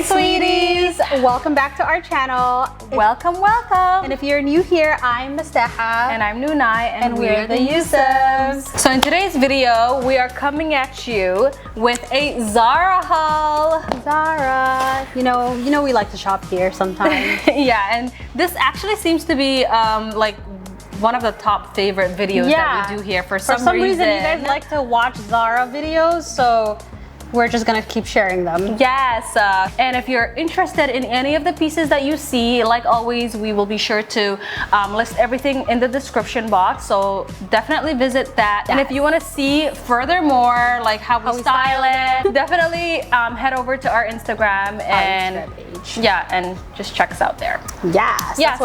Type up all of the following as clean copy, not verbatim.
sweeties! Welcome back to our channel. Welcome. And if you're new here, I'm Nasteha. And I'm Nuni, and we're the Yusufs. So in today's video, we are coming at you with a Zara haul. Zara. You know we like to shop here sometimes. Yeah, and this actually seems to be like one of the top favorite videos that we do here for some reason. You guys like to watch Zara videos, so we're just gonna keep sharing them. Yes, and if you're interested in any of the pieces that you see, like always, we will be sure to list everything in the description box, so definitely visit that. Yes. And if you want to see furthermore, like how we style it, definitely head over to our Instagram and and just check us out there. Yes, yeah,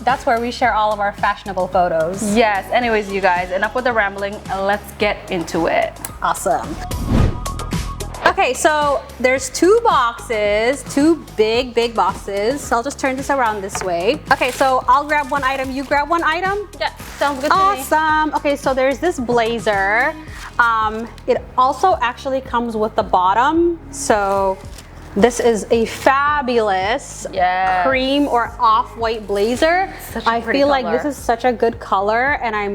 that's where we share all of our fashionable photos. Yes, anyways, you guys, enough with the rambling, let's get into it. Awesome. Okay, so there's two boxes, two big boxes. So I'll just turn this around this way. Okay, so I'll grab one item, you grab one item? Yeah, sounds good to me. Awesome. Okay, so there's this blazer. It also actually comes with the bottom. So this is a fabulous cream or off-white blazer. I feel like this is such a good color, and I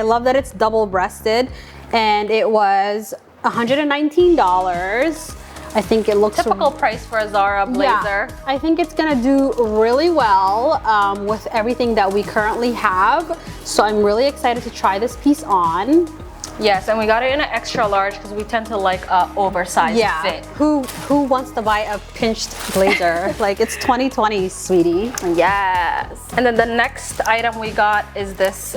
love that it's double-breasted, and it was $119. I think it looks typical price for a Zara blazer. Yeah, I think it's gonna do really well with everything that we currently have. So I'm really excited to try this piece on. Yes, and we got it in an extra large because we tend to like oversized fit. Who wants to buy a pinched blazer? Like, it's 2020, sweetie. Yes. And then the next item we got is this.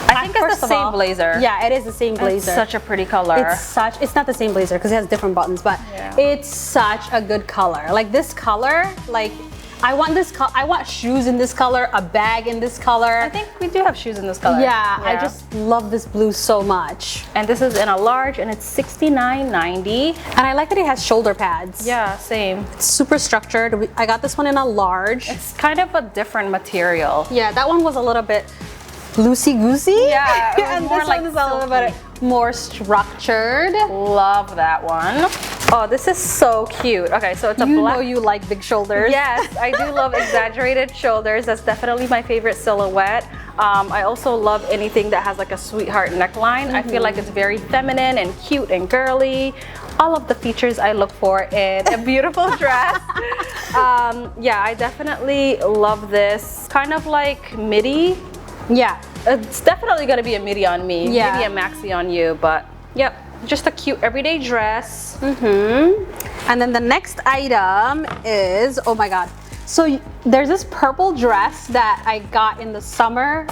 I think it's the same blazer. Yeah, it is the same blazer. It's such a pretty color. It's not the same blazer because it has different buttons, but it's such a good color. Like this color, like I want shoes in this color, a bag in this color. I think we do have shoes in this color. Yeah, I just love this blue so much. And this is in a large, and it's $69.90. And I like that it has shoulder pads. Yeah, same. It's super structured. I got this one in a large. It's kind of a different material. Yeah, that one was a little bit loosey-goosey. Yeah, and this one is a little bit more structured. Love that one. Oh, this is so cute. Okay, so it's a black. You know you like big shoulders. Yes, I do love exaggerated shoulders. That's definitely my favorite silhouette. I also love anything that has like a sweetheart neckline. I feel like it's very feminine and cute and girly. All of the features I look for in a beautiful dress. Yeah, I definitely love this. Kind of like midi. Yeah, it's definitely gonna be a midi on me. Yeah, maybe a maxi on you, but yep, just a cute everyday dress. And then the next item is, oh my god, so there's this purple dress that I got in the summer,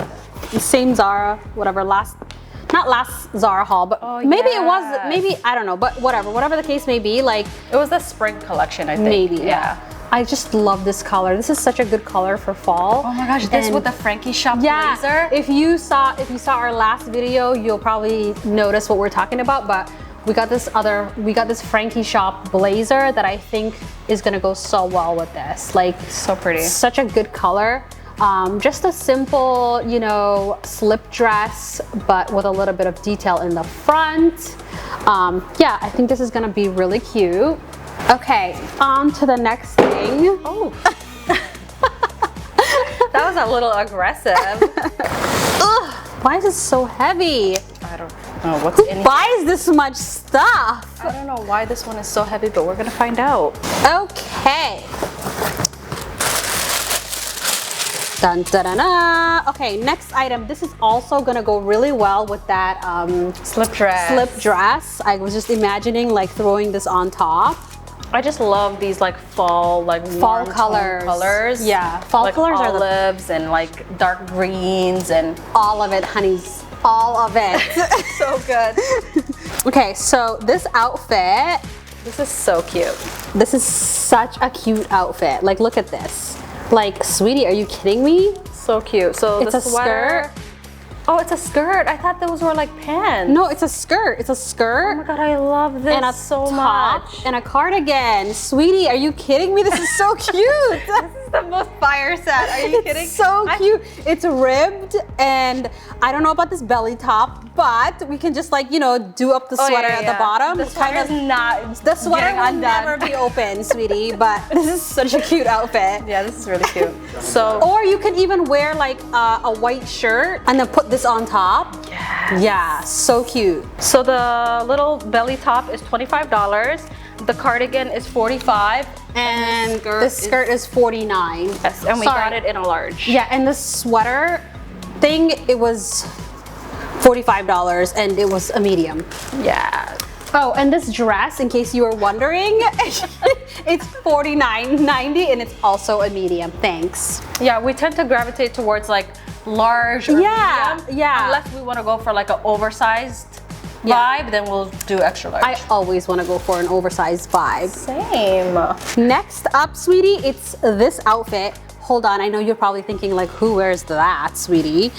the same Zara, whatever, not last Zara haul, but maybe it was, maybe, I don't know, but whatever the case may be, like it was the spring collection, I think. Maybe, yeah. I just love this color. This is such a good color for fall. Oh my gosh, this with the Frankie shop blazer. If you saw our last video, you'll probably notice what we're talking about, but we got this Frankie shop blazer that I think is gonna go so well with this. Like, so pretty. Such a good color. Just a simple, slip dress, but with a little bit of detail in the front. Yeah, I think this is gonna be really cute. Okay, on to the next thing. Oh, that was a little aggressive. Ugh, why is it so heavy? I don't know what's in Who buys this much stuff? I don't know why this one is so heavy, but we're gonna find out. Okay. Dun, da, da, da. Okay, next item. This is also gonna go really well with that slip dress. I was just imagining like throwing this on top. I just love these like fall colors. Yeah, fall like colors olives and like dark greens and all of it, honeys. All of it. So good. Okay, so this outfit. This is so cute. This is such a cute outfit. Like, look at this. Like, sweetie, are you kidding me? So cute. So it's the a sweater. skirt. Oh, it's a skirt. I thought those were like pants. No, it's a skirt. It's a skirt. Oh my god, I love this and a so top much. And a cardigan. Sweetie, are you kidding me? This is so cute. This is the most fire set. Are you kidding? It's so cute. It's ribbed, and I don't know about this belly top, but we can just like, you know, do up the sweater at the bottom. The sweater is not. The sweater will never be open, sweetie, but this is such a cute outfit. Yeah, this is really cute. So, or you can even wear like a white shirt and then put this on top. Yeah, so cute. So the little belly top is $25. The cardigan is $45. And the skirt is $49. Yes, and we got it in a large. Yeah, and the sweater thing, it was $45 and it was a medium. Yeah. Oh, and this dress, in case you were wondering, it's $49.90 and it's also a medium. Thanks. Yeah, we tend to gravitate towards like large or medium. Yeah. Unless we want to go for like an oversized vibe, then we'll do extra large. I always want to go for an oversized vibe. Same. Next up, sweetie, it's this outfit. Hold on, I know you're probably thinking like, who wears that, sweetie?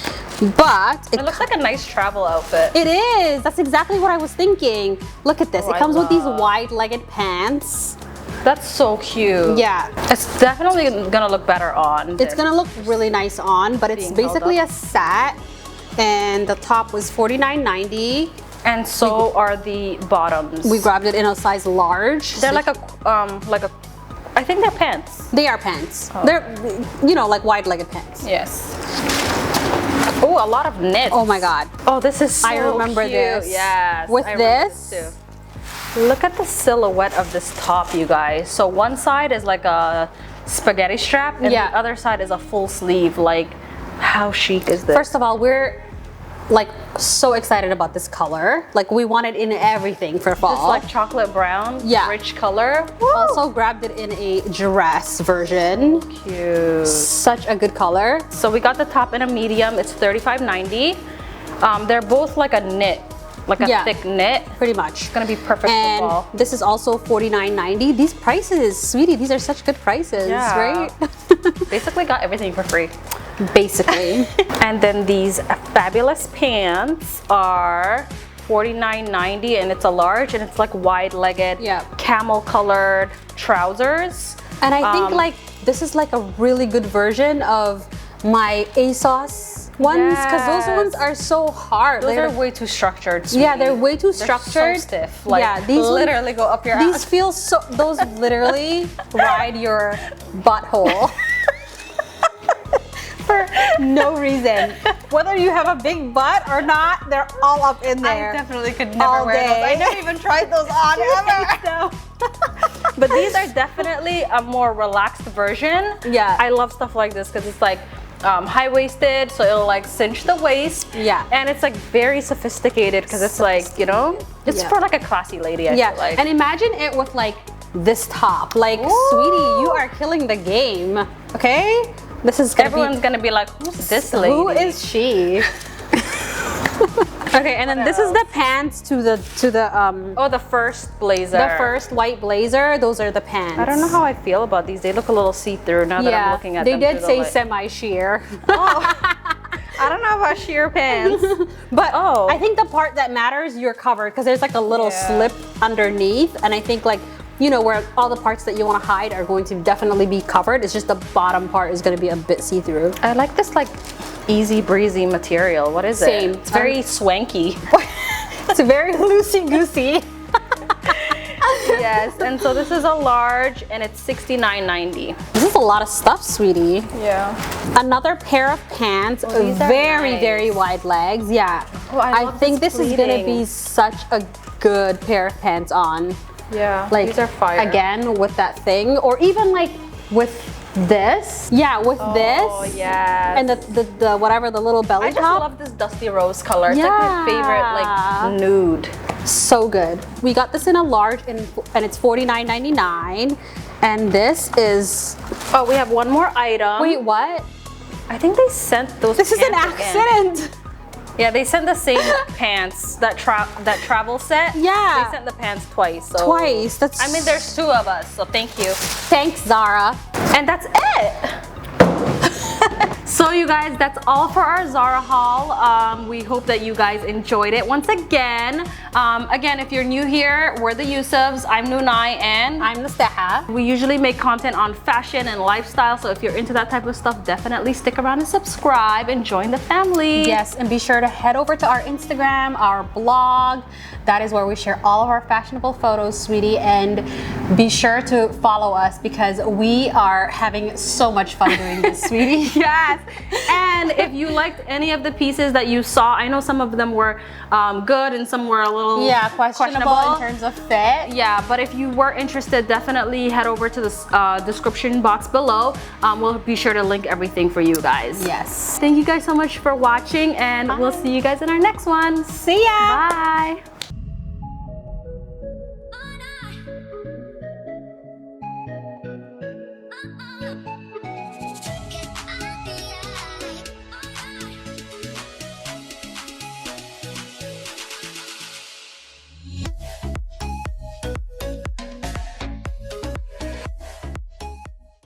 But it looks like a nice travel outfit. It is. That's exactly what I was thinking. Look at this. It comes with these wide-legged pants. That's so cute. Yeah. It's definitely gonna look better on. It's gonna look really nice on, but it's basically a set, and the top was $49.90. And so are the bottoms. We grabbed it in a size large. They're like a I think they're pants. They are pants. Oh. They're, you know, like wide-legged pants. Yes. Oh, a lot of knits. Oh my God. Oh, this is so I remember cute. This. Yes. With this. Too. Look at the silhouette of this top, you guys. So one side is like a spaghetti strap, and the other side is a full sleeve. Like, how chic is this? First of all, we're like so excited about this color. Like, we want it in everything for fall. Just like chocolate brown, rich color. Woo! Also grabbed it in a dress version. Cute. Such a good color. So we got the top in a medium. It's $35.90. They're both like a knit, like a thick knit. Pretty much. It's gonna be perfect for fall. This is also $49.90. These prices, sweetie, these are such good prices, right? Basically got everything for free. Basically. And then these fabulous pants are $49.90, and it's a large, and it's like wide-legged, camel colored trousers. And I think like this is like a really good version of my ASOS ones, because those ones are so hard. Those are way too structured. Sweetie. Yeah, they're way too structured. So stiff. Like, these literally go up your ass. These feel so, those literally ride your butthole. For no reason. Whether you have a big butt or not, they're all up in there. I definitely could never wear those. I never even tried those on ever. But these are definitely a more relaxed version. Yeah. I love stuff like this because it's like high-waisted, so it'll like cinch the waist. Yeah. And it's like very sophisticated because it's like, you know, it's for like a classy lady, I feel like. And imagine it with like this top. Like, sweetie, you are killing the game. Okay? This is everyone's gonna be like, who's this lady? Who is she? Okay, and then this is the pants to the oh, the first blazer. The first white blazer. Those are the pants. I don't know how I feel about these. They look a little see-through now that I'm looking at them. They did say semi-sheer. Oh, I don't know about sheer pants. But I think the part that matters, you're covered, because there's like a little slip underneath, and I think like, you know, where all the parts that you want to hide are going to definitely be covered. It's just the bottom part is going to be a bit see-through. I like this like easy breezy material. What is it? Same. It's very swanky. It's very loosey-goosey. Yes, and so this is a large, and it's $69.90. This is a lot of stuff, sweetie. Yeah. Another pair of pants, very wide legs. Yeah. Oh, I think this is going to be such a good pair of pants on. Yeah, like, these are fire. Again, with that thing, or even like with this. Yeah, with this. Oh, yeah. And the whatever, the little belly top. I just love this dusty rose color. It's like my favorite, like, nude. So good. We got this in a large, and it's $49.99. And this is... Oh, we have one more item. Wait, what? I think they sent those This is an accident. Yeah, they sent the same pants, that travel set. Yeah. They sent the pants twice. So. Twice? That's... I mean, there's two of us, so thank you. Thanks, Zara. And that's it. So you guys, that's all for our Zara haul. We hope that you guys enjoyed it. Once again, if you're new here, we're the Yusufs. I'm Nuni and I'm Nasteha. we usually make content on fashion and lifestyle, so if you're into that type of stuff, definitely stick around and subscribe and join the family. Yes, and be sure to head over to our Instagram, our blog. That is where we share all of our fashionable photos, sweetie, and be sure to follow us because we are having so much fun doing this, sweetie. Yes, and if you liked any of the pieces that you saw, I know some of them were good and some were a little questionable in terms of fit. Yeah, but if you were interested, definitely head over to the description box below. We'll be sure to link everything for you guys. Yes. Thank you guys so much for watching, and we'll see you guys in our next one. See ya. Bye.